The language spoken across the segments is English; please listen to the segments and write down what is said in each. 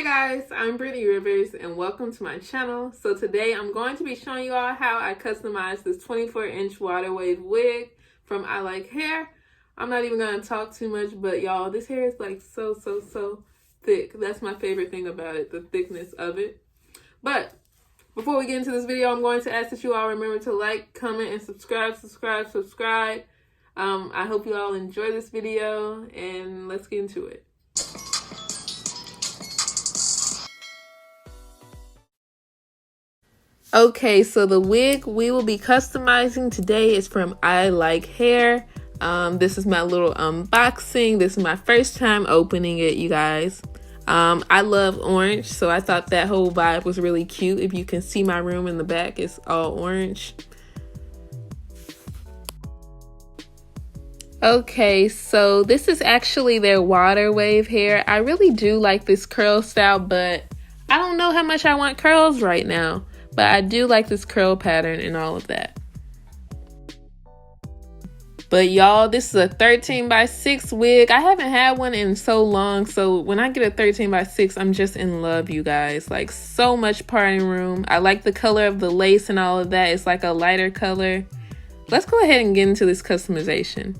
Hi guys, I'm Brittany Rivers and welcome to my channel. So today I'm going to be showing you all how I customized this 24-inch water wave wig from ILIKEHAIR. I'm not even going to talk too much, but y'all, this hair is like so thick. That's my favorite thing about it, the thickness of it. But before we get into this video, I'm going to ask that you all remember to like, comment, and subscribe. I hope you all enjoy this video and let's get into it. Okay, so the wig we will be customizing today is from ILIKEHAIR. This is my little unboxing. This is my first time opening it, you guys. I love orange, so I thought that whole vibe was really cute. If you can see my room in the back, it's all orange. Okay, so this is actually their water wave hair. I really do like this curl style, but I don't know how much I want curls right now. But I do like this curl pattern and all of that. But y'all, this is a 13x6 wig. I haven't had one in so long, so when I get a 13x6, I'm just in love, you guys. Like, so much parting room. I like the color of the lace and all of that. It's like a lighter color. Let's go ahead and get into this customization.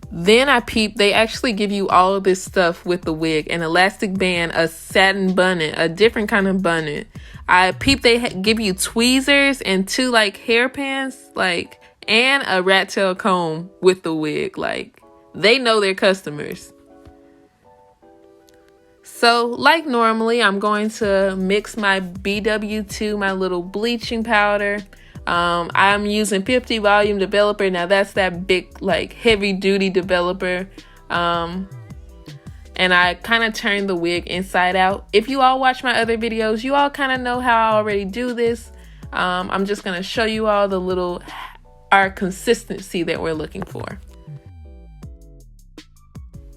Then I peeped, they actually give you all of this stuff with the wig: an elastic band, a satin bonnet, a different kind of bonnet. I peeped they give you tweezers and two like hairpins, like, and a rat tail comb with the wig. Like, they know their customers. So like normally, I'm going to mix my BW2, my little bleaching powder. I'm using 50 volume developer. Now that's that big, like, heavy duty developer. And I kind of turned the wig inside out. If you all watch my other videos, you all kind of know how I already do this. I'm just going to show you all our consistency that we're looking for.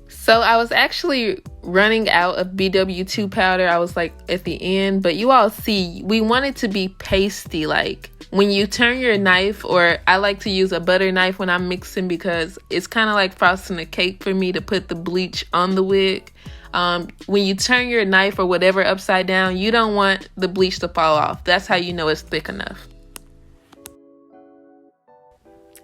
So I was actually running out of BW2 powder. I was like at the end, but you all see, we want it to be pasty. Like, when you turn your knife, or I like to use a butter knife when I'm mixing because it's kind of like frosting a cake for me to put the bleach on the wig. When you turn your knife or whatever upside down, you don't want the bleach to fall off. That's how you know it's thick enough.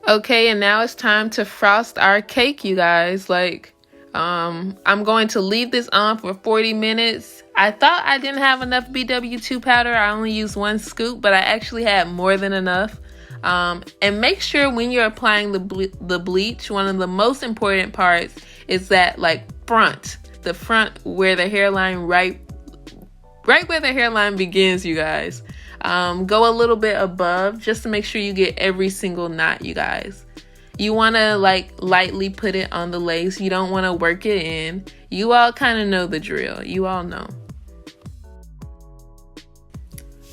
Okay, and now it's time to frost our cake, you guys. Like, I'm going to leave this on for 40 minutes. I thought I didn't have enough BW2 powder. I only used 1 scoop, but I actually had more than enough. And make sure when you're applying the bleach, one of the most important parts is that, like, the front where the hairline, right where the hairline begins, you guys. Go a little bit above just to make sure you get every single knot, you guys. You want to, like, lightly put it on the lace. You don't want to work it in. You all kind of know the drill. You all know.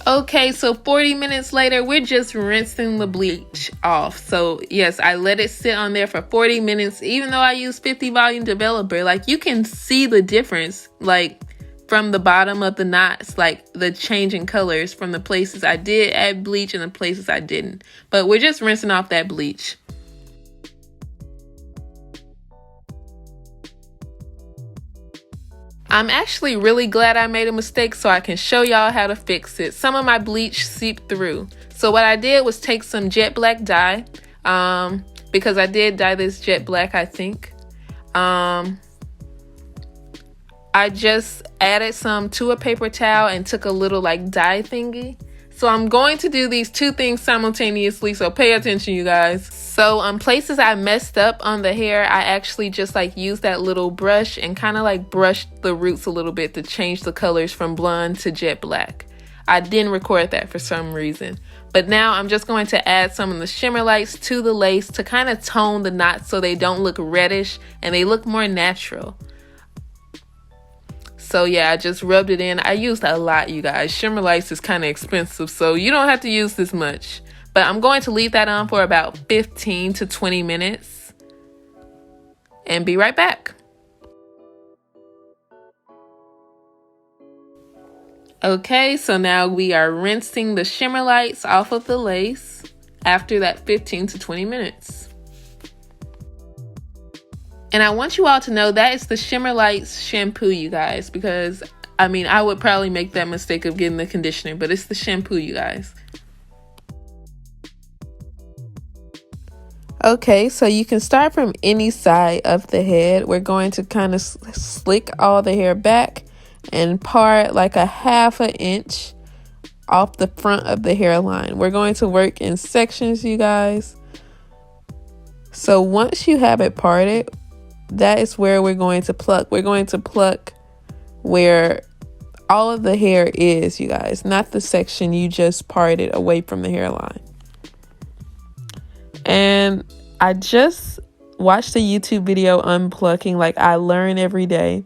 Okay, so 40 minutes later, we're just rinsing the bleach off. So yes, I let it sit on there for 40 minutes, even though I use 50 volume developer. Like, you can see the difference, like, from the bottom of the knots, like the changing colors from the places I did add bleach and the places I didn't. But we're just rinsing off that bleach. I'm actually really glad I made a mistake so I can show y'all how to fix it. Some of my bleach seeped through. So what I did was take some jet black dye, because I did dye this jet black, I think. I just added some to a paper towel and took a little, like, dye thingy. So I'm going to do these two things simultaneously, so pay attention, you guys. So on places I messed up on the hair, I actually just, like, used that little brush and kind of, like, brushed the roots a little bit to change the colors from blonde to jet black. I didn't record that for some reason. But now I'm just going to add some of the shimmer lights to the lace to kind of tone the knots so they don't look reddish and they look more natural. So yeah, I just rubbed it in. I used a lot, you guys. Shimmer lights is kind of expensive, so you don't have to use this much. But I'm going to leave that on for about 15 to 20 minutes and be right back. Okay, so now we are rinsing the shimmer lights off of the lace after that 15 to 20 minutes. And I want you all to know that it's the Shimmer Lights shampoo, you guys, because I mean, I would probably make that mistake of getting the conditioner, but it's the shampoo, you guys. Okay, so you can start from any side of the head. We're going to kind of slick all the hair back and part like a 1/2 inch off the front of the hairline. We're going to work in sections, you guys. So once you have it parted, that is where we're going to pluck. We're going to pluck where all of the hair is, you guys, not the section you just parted away from the hairline. And I just watched a YouTube video unplucking, like I learn every day,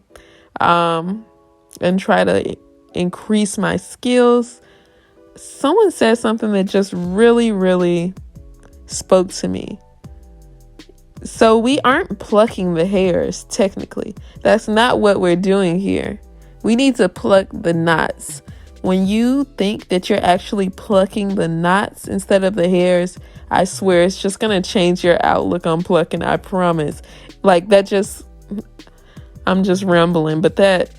and try to increase my skills. Someone said something that just really spoke to me. So we aren't plucking the hairs, technically. That's not what we're doing here. We need to pluck the knots. When you think that you're actually plucking the knots instead of the hairs, I swear it's just gonna change your outlook on plucking, I promise. Like that just, I'm just rambling, but that,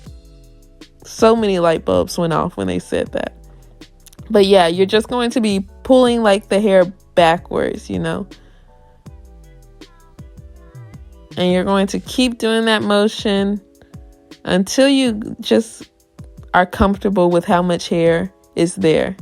so many light bulbs went off when they said that. But yeah, you're just going to be pulling like the hair backwards, you know. And you're going to keep doing that motion until you just are comfortable with how much hair is there.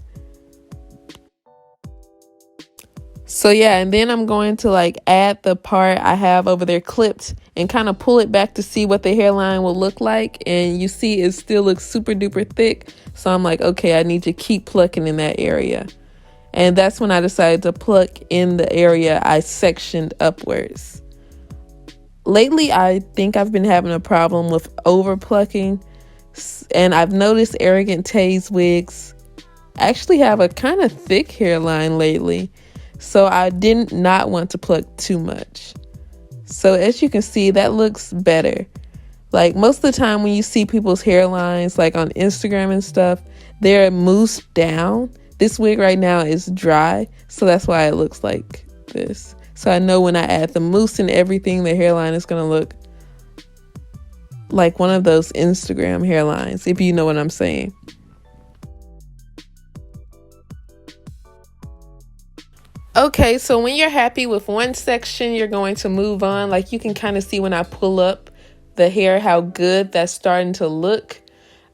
So yeah, and then I'm going to like add the part I have over there clipped and kind of pull it back to see what the hairline will look like. And you see it still looks super duper thick. So I'm like, okay, I need to keep plucking in that area. And that's when I decided to pluck in the area I sectioned upwards. Lately, I think I've been having a problem with over plucking, and I've noticed Arrogant Tay's wigs actually have a kind of thick hairline lately, so I did not want to pluck too much. So as you can see, that looks better. Like most of the time when you see people's hairlines like on Instagram and stuff, they're moosed down. This wig right now is dry, so that's why it looks like this. So I know when I add the mousse and everything, the hairline is going to look like one of those Instagram hairlines, if you know what I'm saying. Okay, so when you're happy with one section, you're going to move on. Like you can kind of see when I pull up the hair, how good that's starting to look.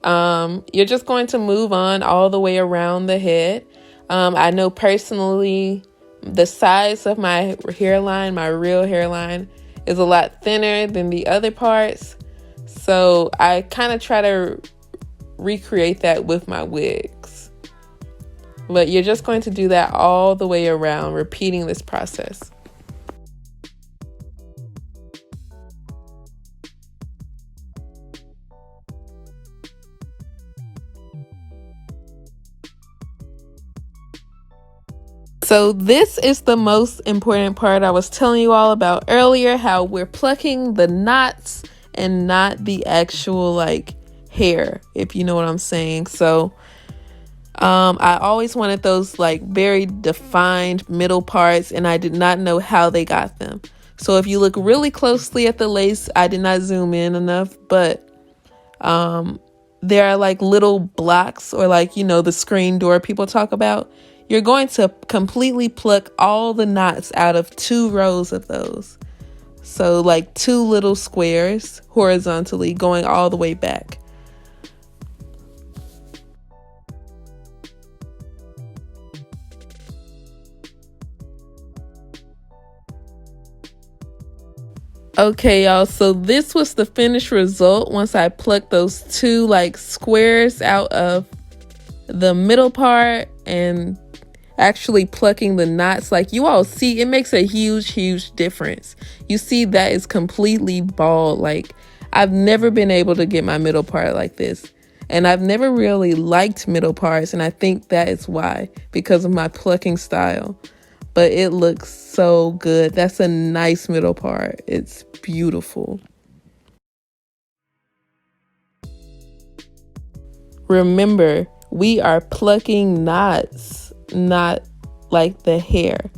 You're just going to move on all the way around the head. I know personally, the size of my hairline, my real hairline, is a lot thinner than the other parts. So I kind of try to recreate that with my wigs. But you're just going to do that all the way around, repeating this process. So this is the most important part I was telling you all about earlier, how we're plucking the knots and not the actual like hair, if you know what I'm saying. So I always wanted those like very defined middle parts, and I did not know how they got them. So if you look really closely at the lace, I did not zoom in enough, but there are like little blocks, or like, you know, the screen door people talk about. You're going to completely pluck all the knots out of 2 rows of those. So like 2 little squares horizontally going all the way back. Okay, y'all, so this was the finished result once I plucked those 2 like squares out of the middle part and actually plucking the knots. Like you all see, it makes a huge difference. You see that is completely bald. Like I've never been able to get my middle part like this, and I've never really liked middle parts, and I think that is why, because of my plucking style. But it looks so good. That's a nice middle part. It's beautiful. Remember, we are plucking knots, not like the hair,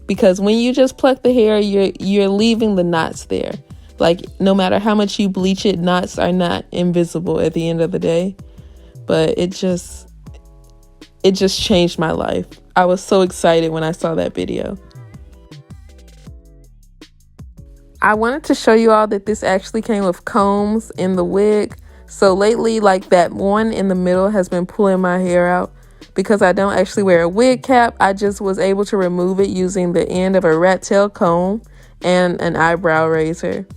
because when you just pluck the hair, you're leaving the knots there. Like, no matter how much you bleach it, knots are not invisible at the end of the day. But it just changed my life. I was so excited when I saw that video. I wanted to show you all that this actually came with combs in the wig. So lately, like, that one in the middle has been pulling my hair out. Because I don't actually wear a wig cap, I just was able to remove it using the end of a rat tail comb and an eyebrow razor.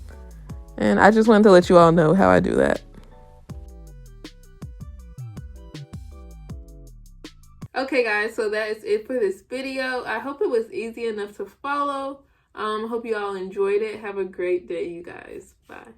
And I just wanted to let you all know how I do that. Okay guys, so that is it for this video. I hope it was easy enough to follow. Hope you all enjoyed it. Have a great day, you guys. Bye.